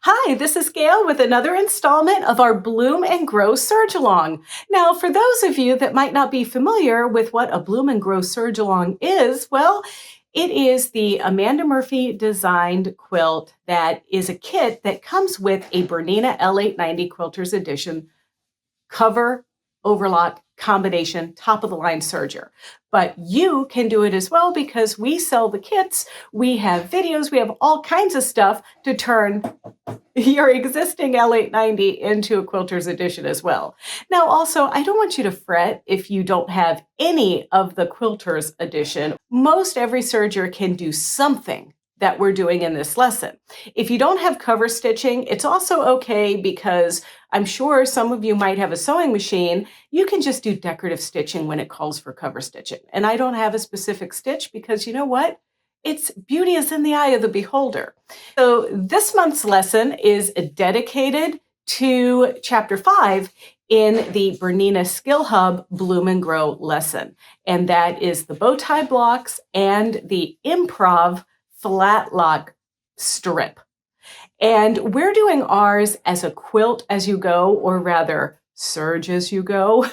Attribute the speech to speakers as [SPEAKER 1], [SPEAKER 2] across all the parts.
[SPEAKER 1] Hi, this is Gayle with another installment of our Bloom and Grow Serge-A-Long. Now, for those of you that might not be familiar with what a Bloom and Grow Serge-A-Long is, well, it is the Amanda Murphy designed quilt that is a kit that comes with a Bernina L890 Quilters Edition cover, overlock, combination, top of the line serger. But you can do it as well because we sell the kits, we have videos, we have all kinds of stuff to turn your existing L890 into a Quilter's Edition as well. Now also, I don't want you to fret if you don't have any of the Quilter's Edition. Most every serger can do something that we're doing in this lesson. If you don't have cover stitching, it's also okay because I'm sure some of you might have a sewing machine. You can just do decorative stitching when it calls for cover stitching. And I don't have a specific stitch because you know what? It's beauty is in the eye of the beholder. So this month's lesson is dedicated to Chapter 5 in the BERNINA Skill Hub Bloom and Grow lesson. And that is the bow tie blocks and the Improv flat lock strip. And we're doing ours as a quilt as you go, or rather Serge as you go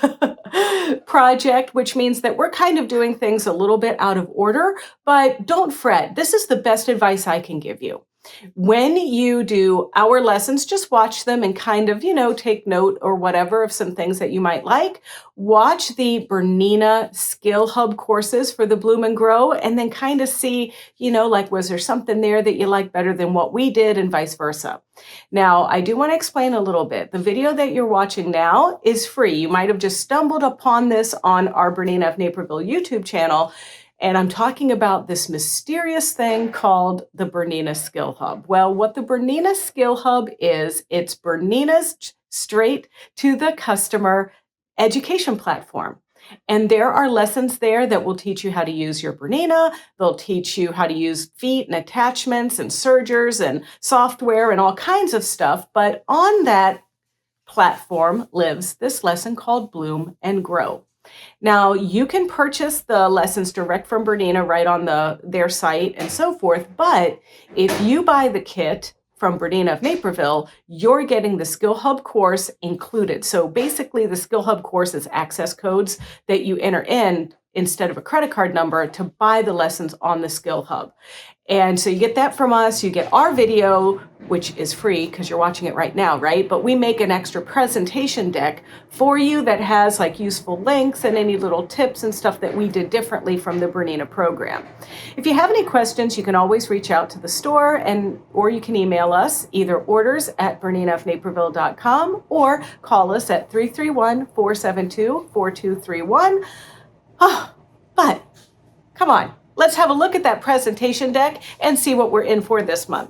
[SPEAKER 1] project, which means that we're kind of doing things a little bit out of order, but don't fret. This is the best advice I can give you. When you do our lessons, just watch them and kind of, take note or whatever of some things that you might like. Watch the BERNINA Skill Hub courses for the Bloom and Grow, and then kind of see, was there something there that you like better than what we did and vice versa. Now, I do want to explain a little bit. The video that you're watching now is free. You might have just stumbled upon this on our BERNINA of NAperville YouTube channel. And I'm talking about this mysterious thing called the BERNINA Skill Hub. Well, what the BERNINA Skill Hub is, it's BERNINA's straight to the customer education platform. And there are lessons there that will teach you how to use your BERNINA. They'll teach you how to use feet and attachments and sergers and software and all kinds of stuff. But on that platform lives this lesson called Bloom and Grow. Now, you can purchase the lessons direct from BERNINA right on their site and so forth, but if you buy the kit from BERNINA of NAperville, you're getting the Skill Hub course included. So basically, the Skill Hub course is access codes that you enter in instead of a credit card number to buy the lessons on the Skill Hub. And so you get that from us, you get our video, which is free because you're watching it right now, right? But we make an extra presentation deck for you that has like useful links and any little tips and stuff that we did differently from the BERNINA program. If you have any questions, you can always reach out to the store or you can email us, either orders@berninaofnaperville.com or call us at 331-472-4231. Oh, but come on. Let's have a look at that presentation deck and see what we're in for this month.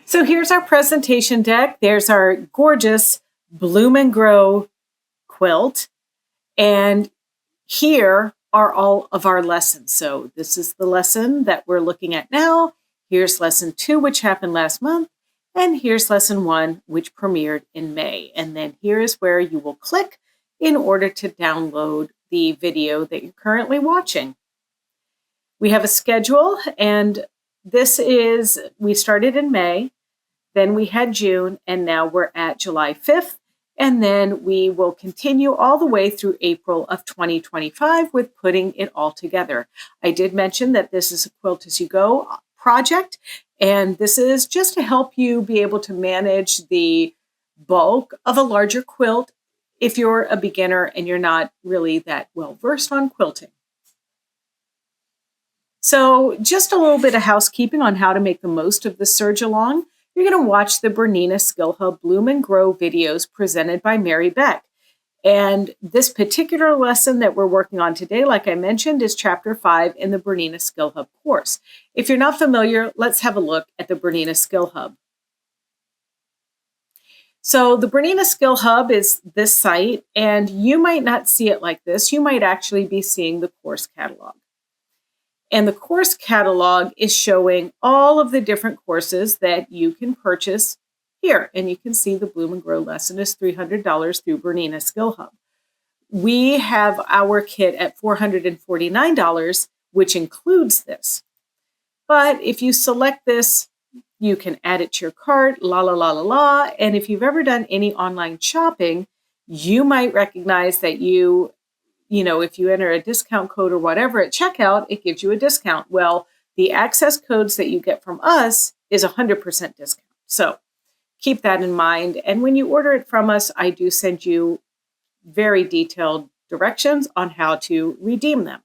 [SPEAKER 1] So here's our presentation deck. There's our gorgeous Bloom and Grow quilt. And here are all of our lessons. So this is the lesson that we're looking at now. Here's lesson 2, which happened last month. And here's lesson 1, which premiered in May. And then here is where you will click in order to download the video that you're currently watching. We have a schedule, and we started in May, then we had June, and now we're at July 5th, and then we will continue all the way through April of 2025 with putting it all together. I did mention that this is a Quilt As You Go project, and this is just to help you be able to manage the bulk of a larger quilt if you're a beginner and you're not really that well versed on quilting. So just a little bit of housekeeping on how to make the most of the Serge-A-Long. You're going to watch the BERNINA Skill Hub Bloom and Grow videos presented by Mary Beck. And this particular lesson that we're working on today, like I mentioned, is Chapter 5 in the BERNINA Skill Hub course. If you're not familiar, let's have a look at the BERNINA Skill Hub. So the BERNINA Skill Hub is this site, and you might not see it like this. You might actually be seeing the course catalog. And the course catalog is showing all of the different courses that you can purchase here. And you can see the Bloom and Grow lesson is $300 through BERNINA Skill Hub. We have our kit at $449, which includes this. But if you select this You can add it to your cart, la, la, la, la, la. And if you've ever done any online shopping, you might recognize that if you enter a discount code or whatever at checkout, it gives you a discount. Well, the access codes that you get from us is 100% discount. So keep that in mind. And when you order it from us, I do send you very detailed directions on how to redeem them.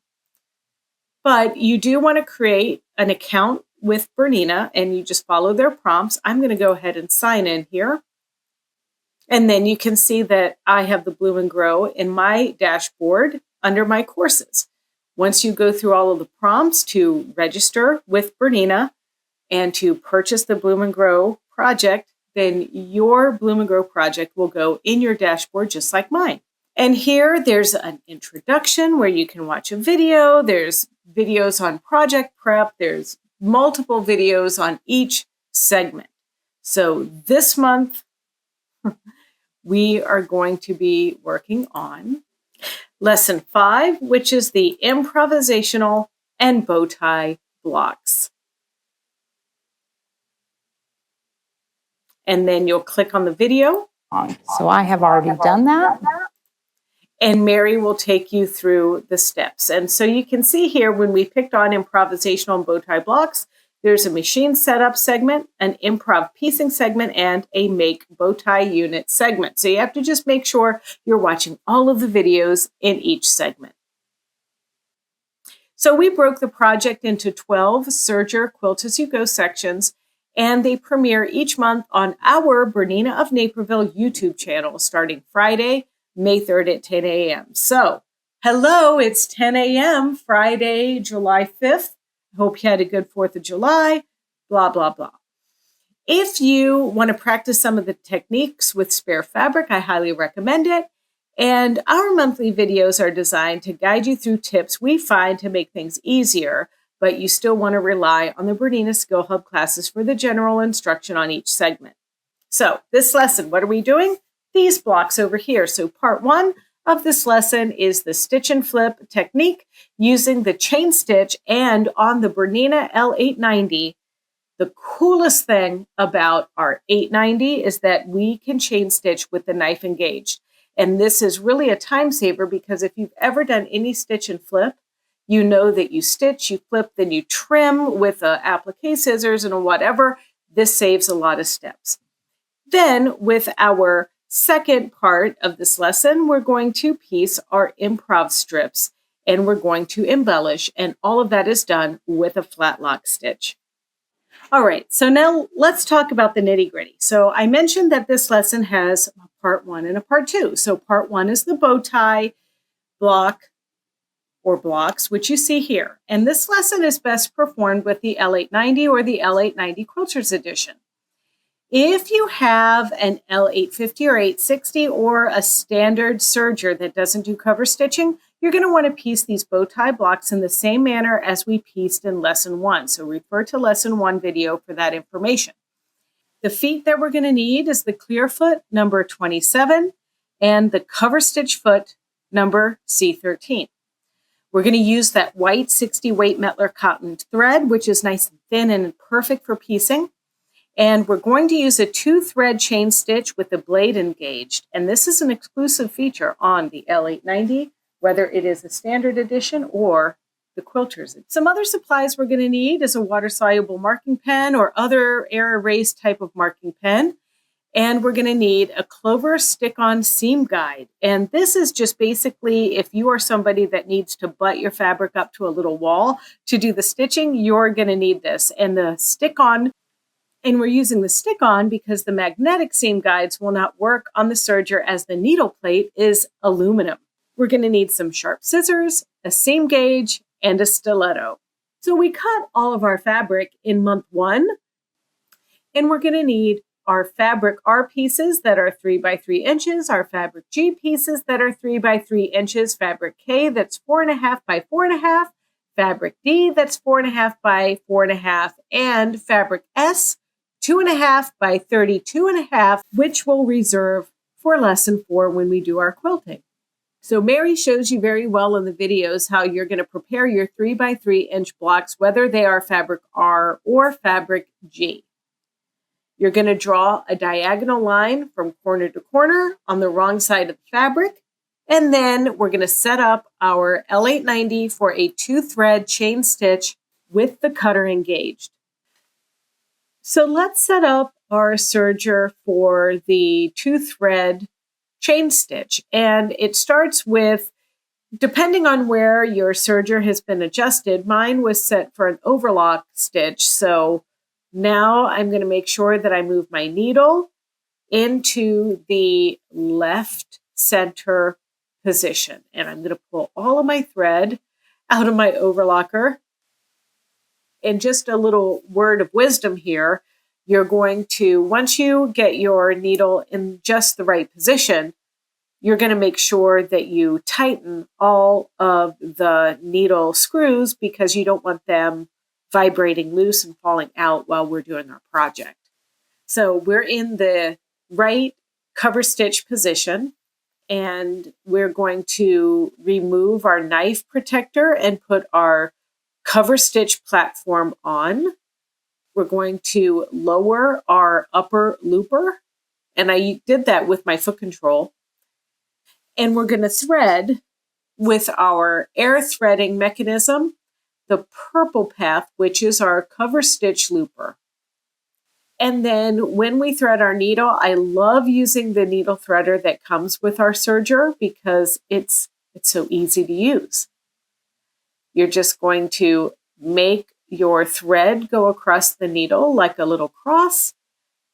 [SPEAKER 1] But you do want to create an account with Bernina, and you just follow their prompts. I'm going to go ahead and sign in here. And then you can see that I have the Bloom and Grow in my dashboard under my courses. Once you go through all of the prompts to register with Bernina and to purchase the Bloom and Grow project, then your Bloom and Grow project will go in your dashboard just like mine. And here there's an introduction where you can watch a video. There's videos on project prep. There's multiple videos on each segment. So this month, we are going to be working on lesson 5, which is the improvisational and bow tie blocks. And then you'll click on the video.
[SPEAKER 2] So I have already done that.
[SPEAKER 1] And Mary will take you through the steps. And so you can see here when we picked on improvisational and bow tie blocks, there's a machine setup segment, an improv piecing segment, and a make bow tie unit segment. So you have to just make sure you're watching all of the videos in each segment. So we broke the project into 12 Serger Quilt As You Go sections, and they premiere each month on our BERNINA of NAperville YouTube channel starting Friday, May 3rd at 10 a.m. So, hello, it's 10 a.m. Friday, July 5th. Hope you had a good 4th of July, blah, blah, blah. If you want to practice some of the techniques with spare fabric, I highly recommend it. And our monthly videos are designed to guide you through tips we find to make things easier, but you still want to rely on the BERNINA Skill Hub classes for the general instruction on each segment. So this lesson, what are we doing? These blocks over here. So part 1 of this lesson is the stitch and flip technique using the chain stitch. And on the BERNINA L890, the coolest thing about our 890 is that we can chain stitch with the knife engaged. And this is really a time saver because if you've ever done any stitch and flip, you know that you stitch, you flip, then you trim with applique scissors and whatever. This saves a lot of steps. Then with our second part of this lesson, we're going to piece our improv strips and we're going to embellish, and all of that is done with a flat lock stitch. All right, so now let's talk about the nitty-gritty. So I mentioned that this lesson has a part 1 and a part 2. So part 1 is the bow tie block or blocks, which you see here. And this lesson is best performed with the L890 or the L890 Quilters Edition. If you have an L850 or 860 or a standard serger that doesn't do cover stitching, you're going to want to piece these bow tie blocks in the same manner as we pieced in lesson 1. So refer to lesson 1 video for that information. The feet that we're going to need is the clear foot number 27 and the cover stitch foot number C13. We're going to use that white 60 weight Metler cotton thread, which is nice and thin and perfect for piecing. And we're going to use a 2-thread chain stitch with the blade engaged. And this is an exclusive feature on the L890, whether it is a standard edition or the Quilters. Some other supplies we're going to need is a water-soluble marking pen or other air erase type of marking pen. And we're going to need a Clover stick-on seam guide. And this is just basically if you are somebody that needs to butt your fabric up to a little wall to do the stitching, you're going to need this. And the stick-on, and we're using the stick-on because the magnetic seam guides will not work on the serger as the needle plate is aluminum. We're going to need some sharp scissors, a seam gauge, and a stiletto. So we cut all of our fabric in month 1, and we're going to need our fabric R pieces that are 3 by 3 inches, our fabric G pieces that are 3 by 3 inches, fabric K that's 4.5 by 4.5, fabric D that's 4.5 by 4.5, and fabric S 2.5 by 32.5, which we'll reserve for lesson 4 when we do our quilting. So Mary shows you very well in the videos how you're going to prepare your 3 by 3 inch blocks, whether they are fabric R or fabric G.
[SPEAKER 3] You're going to draw a diagonal line from corner to corner on the wrong side of the fabric. And then we're going to set up our L890 for a 2-thread chain stitch with the cutter engaged. So let's set up our serger for the 2-thread chain stitch. And it starts with, depending on where your serger has been adjusted, mine was set for an overlock stitch. So now I'm going to make sure that I move my needle into the left center position. And I'm going to pull all of my thread out of my overlocker. And just a little word of wisdom here, you're going to, once you get your needle in just the right position, you're going to make sure that you tighten all of the needle screws because you don't want them vibrating loose and falling out while we're doing our project. So we're in the right cover stitch position, and we're going to remove our knife protector and put our cover stitch platform on. We're going to lower our upper looper, and I did that with my foot control. And we're going to thread with our air threading mechanism, the purple path, which is our cover stitch looper. And then when we thread our needle, I love using the needle threader that comes with our serger because it's so easy to use. You're just going to make your thread go across the needle like a little cross,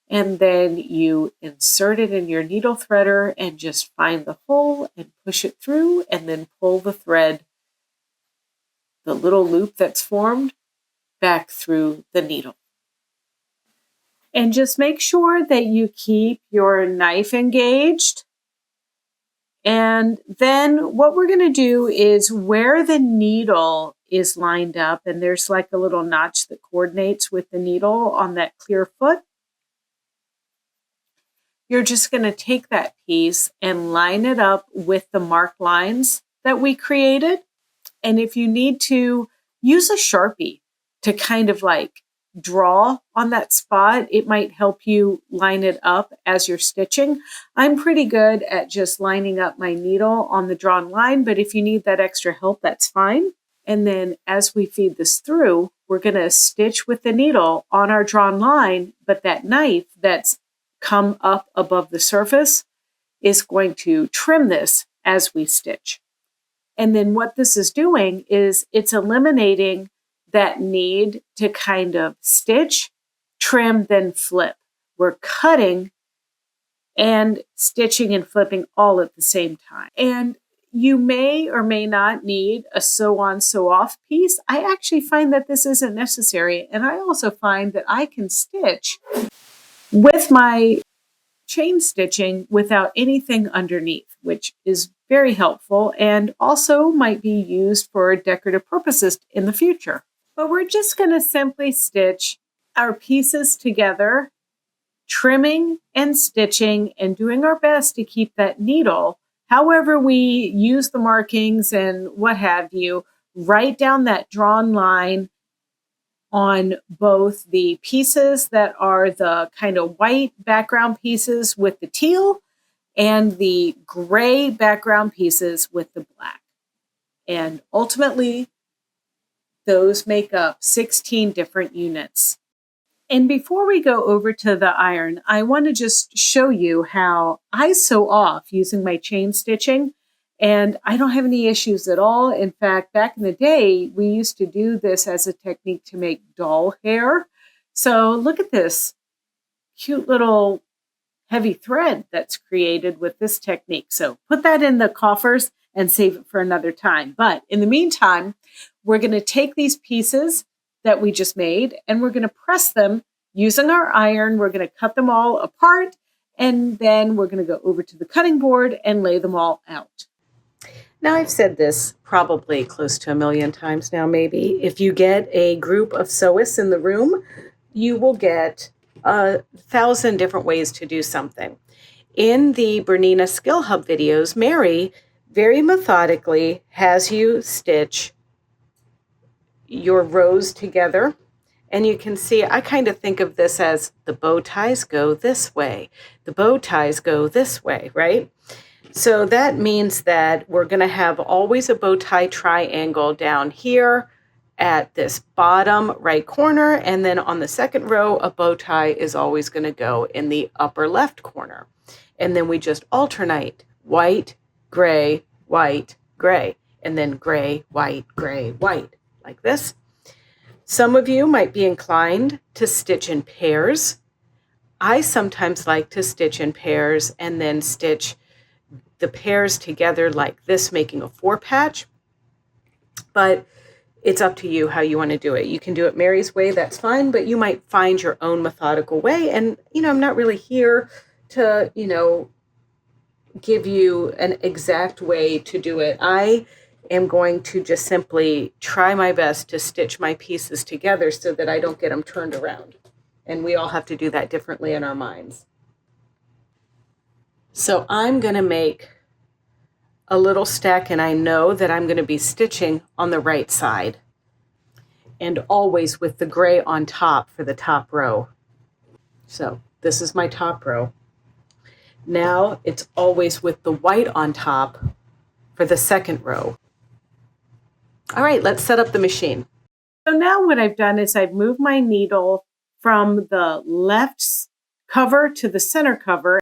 [SPEAKER 3] and then you insert it in your needle threader and just find the hole and push it through, and then pull the thread, the little loop that's formed, back through the needle. And just make sure that you keep your knife engaged. And then what we're going to do is where the needle is lined up, and there's like a little notch that coordinates with the needle on that clear foot, you're just going to take that piece and line it up with the marked lines that we created. And if you need to, use a Sharpie to kind of like draw on that spot. It might help you line it up as you're stitching. I'm pretty good at just lining up my needle on the drawn line, but if you need that extra help, that's fine. And then as we feed this through, we're going to stitch with the needle on our drawn line, but that knife that's come up above the surface is going to trim this as we stitch. And then what this is doing is it's eliminating that need to kind of stitch, trim, then flip. We're cutting and stitching and flipping all at the same time. And you may or may not need a sew on, sew off piece. I actually find that this isn't necessary. And I also find that I can stitch with my chain stitching without anything underneath, which is very helpful and also might be used for decorative purposes in the future. But we're just going to simply stitch our pieces together, trimming and stitching and doing our best to keep that needle, however we use the markings and what have you, right down that drawn line on both the pieces that are the kind of white background pieces with the teal and the gray background pieces with the black. And ultimately, those make up 16 different units. And before we go over to the iron, I want to just show you how I sew off using my chain stitching, and I don't have any issues at all. In fact, back in the day, we used to do this as a technique to make doll hair. So look at this cute little heavy thread that's created with this technique. So put that in the coffers and save it for another time. But in the meantime, we're going to take these pieces that we just made and we're going to press them using our iron. We're going to cut them all apart, and then we're going to go over to the cutting board and lay them all out.
[SPEAKER 1] Now, I've said this probably close to 1,000,000 times now, maybe. If you get a group of sewists in the room, you will get 1,000 different ways to do something. In the BERNINA Skill Hub videos, Mary very methodically has you stitch your rows together, And you can see, I kind of think of this as the bow ties go this way. The bow ties go this way, right? So that means that we're going to have always a bow tie triangle down here at this bottom right corner. And then on the second row, a bow tie is always going to go in the upper left corner. And then we just alternate white, gray, and then gray, white, like this. Some of you might be inclined to stitch in pairs. I sometimes like to stitch in pairs and then stitch the pairs together like this, making a 4-patch. But it's up to you how you want to do it. You can do it Mary's way, that's fine, but you might find your own methodical way. And, I'm not really here to, give you an exact way to do it. I am going to just simply try my best to stitch my pieces together so that I don't get them turned around. And we all have to do that differently in our minds. So I'm going to make a little stack, and I know that I'm going to be stitching on the right side and always with the gray on top for the top row. So this is my top row. Now it's always with the white on top for the second row. All right, let's set up the machine.
[SPEAKER 3] So now what I've done is I've moved my needle from the left cover to the center cover,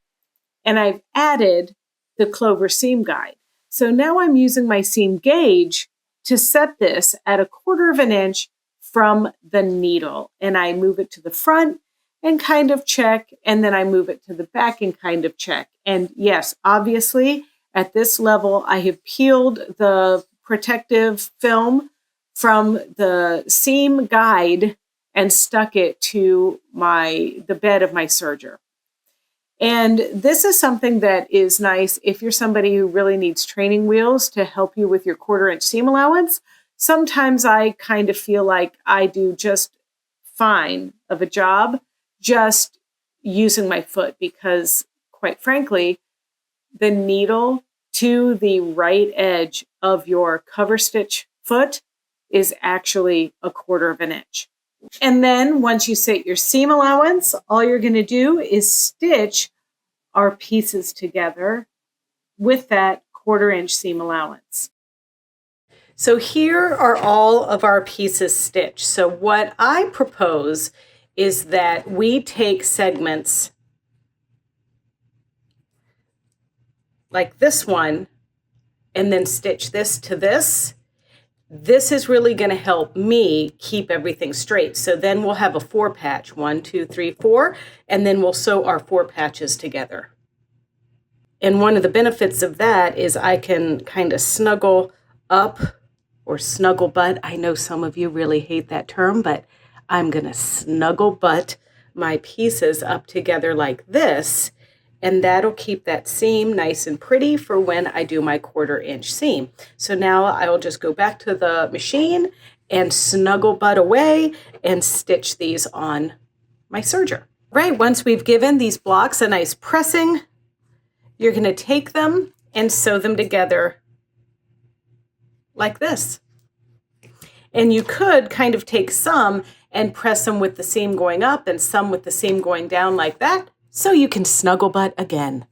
[SPEAKER 3] and I've added the clover seam guide. So now I'm using my seam gauge to set this at 1/4 inch from the needle. And I move it to the front and kind of check, and then I move it to the back and kind of check. And yes, obviously at this level, I have peeled the protective film from the seam guide and stuck it to the bed of my serger. And this is something that is nice if you're somebody who really needs training wheels to help you with your 1/4 inch seam allowance. Sometimes I kind of feel like I do just fine of a job just using my foot, because quite frankly, the needle to the right edge of your cover stitch foot is actually 1/4 inch. And then once you set your seam allowance, all you're going to do is stitch our pieces together with that 1/4 inch seam allowance.
[SPEAKER 1] So here are all of our pieces stitched. So what I propose is that we take segments like this one and then stitch this to this. This is really going to help me keep everything straight. So then we'll have a 4-patch, 1, 2, 3, 4, and then we'll sew our 4 patches together. And one of the benefits of that is I can kind of snuggle up or snuggle butt. I know some of you really hate that term, but I'm going to snuggle butt my pieces up together like this, and that'll keep that seam nice and pretty for when I do my 1/4 inch seam. So now I'll just go back to the machine and snuggle butt away and stitch these on my serger. Right, once we've given these blocks a nice pressing, you're going to take them and sew them together like this. And you could kind of take some and press them with the seam going up and some with the seam going down like that, so you can snuggle butt again.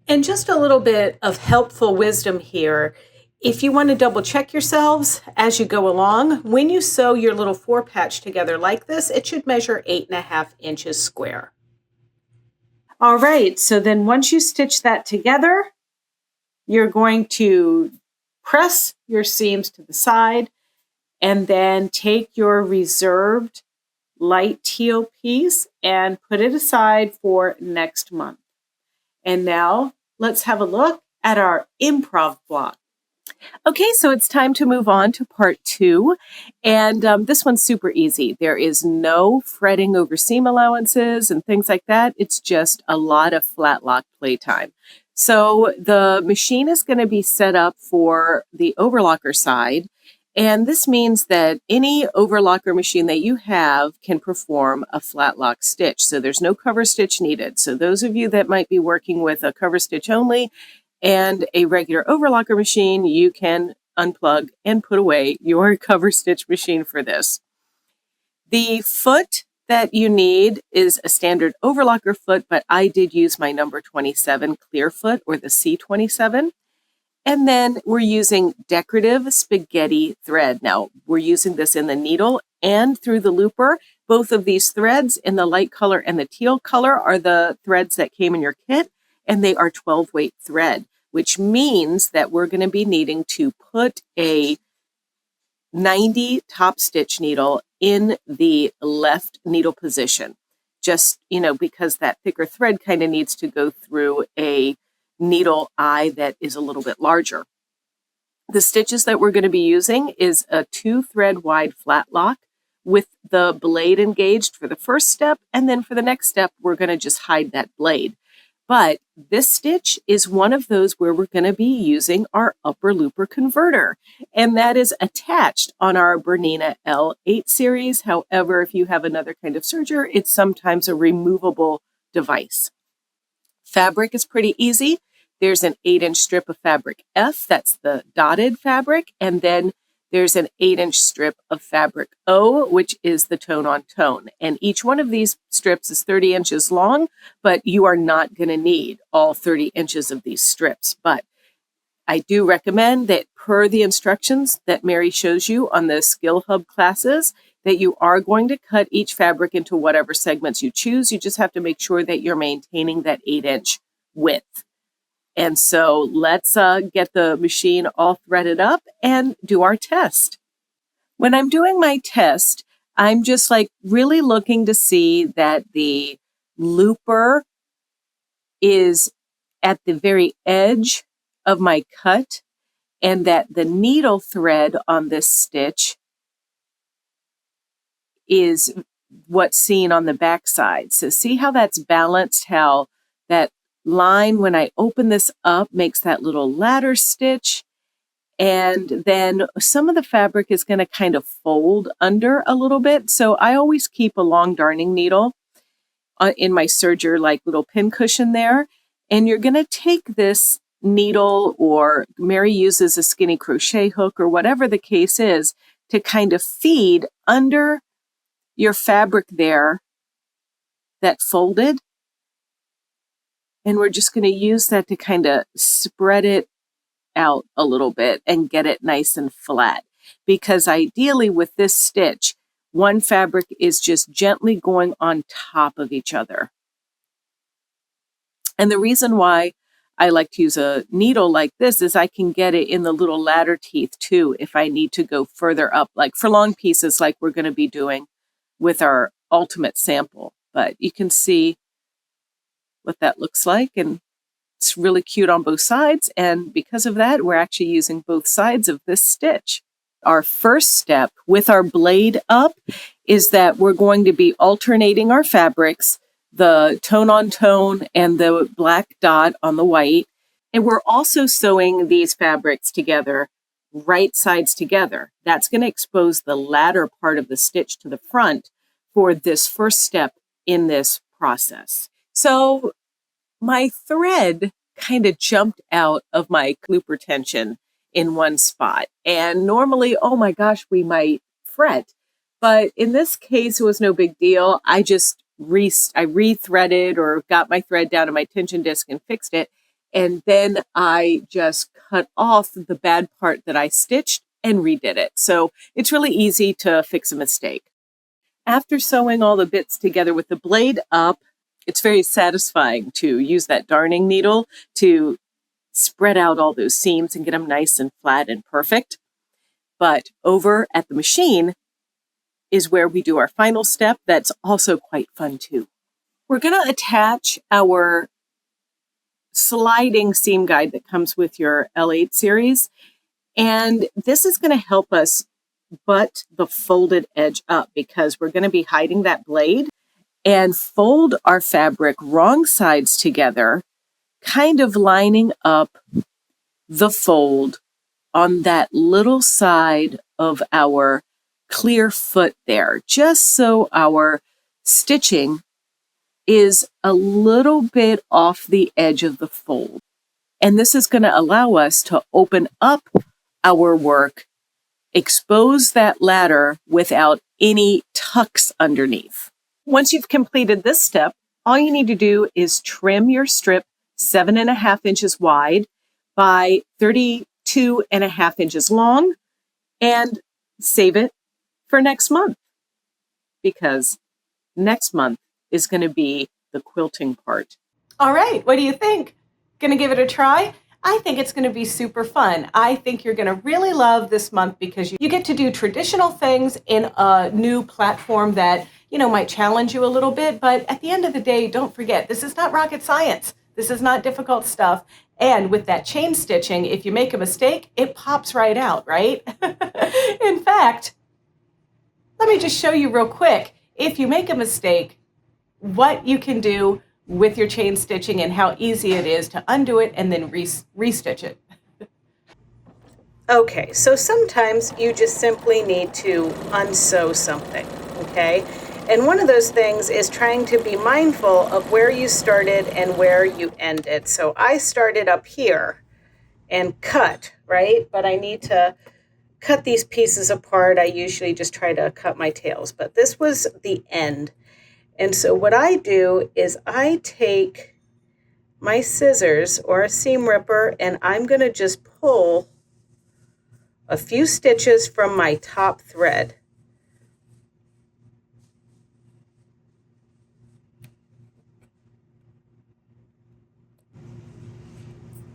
[SPEAKER 1] And just a little bit of helpful wisdom here. If you want to double check yourselves as you go along, when you sew your little 4-patch together like this, it should measure 8.5 inches square.
[SPEAKER 3] All right, so then once you stitch that together, you're going to press your seams to the side and then take your reserved light teal piece and put it aside for next month. And now let's have a look at our improv block. Okay, so it's time to move on to part 2. And this one's super easy. There is no fretting over seam allowances and things like that. It's just a lot of flat lock playtime. So the machine is going to be set up for the overlocker side. And this means that any overlocker machine that you have can perform a flat lock stitch. So there's no cover stitch needed. So those of you that might be working with a cover stitch only and a regular overlocker machine, you can unplug and put away your cover stitch machine for this. The foot that you need is a standard overlocker foot, but I did use my number 27 clear foot, or the C27. And then we're using decorative spaghetti thread. Now, we're using this in the needle and through the looper. Both of these threads in the light color and the teal color are the threads that came in your kit, and they are 12-weight thread, which means that we're going to be needing to put a 90 top stitch needle in the left needle position. Just, because that thicker thread kind of needs to go through a needle eye that is a little bit larger. The stitches that we're going to be using is a 2-thread wide flat lock with the blade engaged for the first step, and then for the next step we're going to just hide that blade. But this stitch is one of those where we're going to be using our upper looper converter, and that is attached on our BERNINA L8 series. However, if you have another kind of serger, it's sometimes a removable device. Fabric is pretty easy. There's an 8-inch strip of fabric F, that's the dotted fabric, and then there's an 8-inch strip of fabric O, which is the tone-on-tone. And each one of these strips is 30 inches long, but you are not going to need all 30 inches of these strips. But I do recommend that, per the instructions that Mary shows you on the Skill Hub classes, that you are going to cut each fabric into whatever segments you choose. You just have to make sure that you're maintaining that 8-inch width. And so let's get the machine all threaded up and do our test. When I'm doing my test, I'm just really looking to see that the looper is at the very edge of my cut and that the needle thread on this stitch is what's seen on the back side. So see how that's balanced, how that line, when I open this up, makes that little ladder stitch. And then some of the fabric is going to kind of fold under a little bit. So I always keep a long darning needle in my serger, little pin cushion there. And you're going to take this needle, or Mary uses a skinny crochet hook, or whatever the case is, to kind of feed under your fabric there that folded. And we're just going to use that to kind of spread it out a little bit and get it nice and flat. Because ideally with this stitch, one fabric is just gently going on top of each other. And the reason why I like to use a needle like this is I can get it in the little ladder teeth too if I need to go further up, like for long pieces like we're going to be doing with our ultimate sample. But you can see what that looks like, and it's really cute on both sides, and because of that we're actually using both sides of this stitch. Our first step with our blade up is that we're going to be alternating our fabrics, the tone-on-tone and the black dot on the white, and we're also sewing these fabrics together, right sides together. That's going to expose the latter part of the stitch to the front for this first step in this process. So my thread kind of jumped out of my looper tension in one spot. And normally, oh my gosh, we might fret. But in this case, it was no big deal. I just rethreaded or got my thread down to my tension disc and fixed it. And then I just cut off the bad part that I stitched and redid it. So it's really easy to fix a mistake. After sewing all the bits together with the blade up, it's very satisfying to use that darning needle to spread out all those seams and get them nice and flat and perfect. But over at the machine is where we do our final step. That's also quite fun too. We're going to attach our sliding seam guide that comes with your L8 series. And this is going to help us butt the folded edge up because we're going to be hiding that blade and fold our fabric wrong sides together, kind of lining up the fold on that little side of our clear foot there, just so our stitching is a little bit off the edge of the fold. And this is going to allow us to open up our work, expose that ladder without any tucks underneath. Once you've completed this step, all you need to do is trim your strip 7.5 inches wide by 32.5 inches long and save it for next month, because next month is going to be the quilting part.
[SPEAKER 1] All right, what do you think? Gonna give it a try? I think it's going to be super fun. I think you're going to really love this month because you get to do traditional things in a new platform that, might challenge you a little bit. But at the end of the day, don't forget, this is not rocket science. This is not difficult stuff. And with that chain stitching, if you make a mistake, it pops right out, right? In fact, let me just show you real quick. If you make a mistake, what you can do with your chain stitching and how easy it is to undo it and then restitch it. Okay, so sometimes you just simply need to unsew something, okay? And one of those things is trying to be mindful of where you started and where you ended. So I started up here and cut, right? But I need to cut these pieces apart. I usually just try to cut my tails, but this was the end. And so what I do is I take my scissors or a seam ripper and I'm going to just pull a few stitches from my top thread.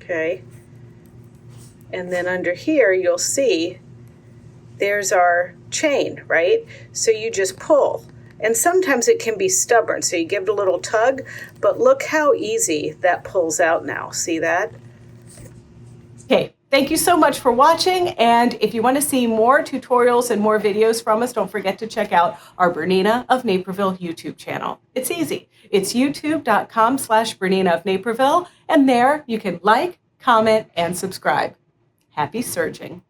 [SPEAKER 1] Okay. And then under here you'll see there's our chain, right? So you just pull. And sometimes it can be stubborn, so you give it a little tug, but look how easy that pulls out now. See that? Okay, thank you so much for watching. And if you want to see more tutorials and more videos from us, don't forget to check out our BERNINA of NAperville YouTube channel. It's easy. It's youtube.com/BERNINA of NAperville. And there you can like, comment, and subscribe. Happy serging.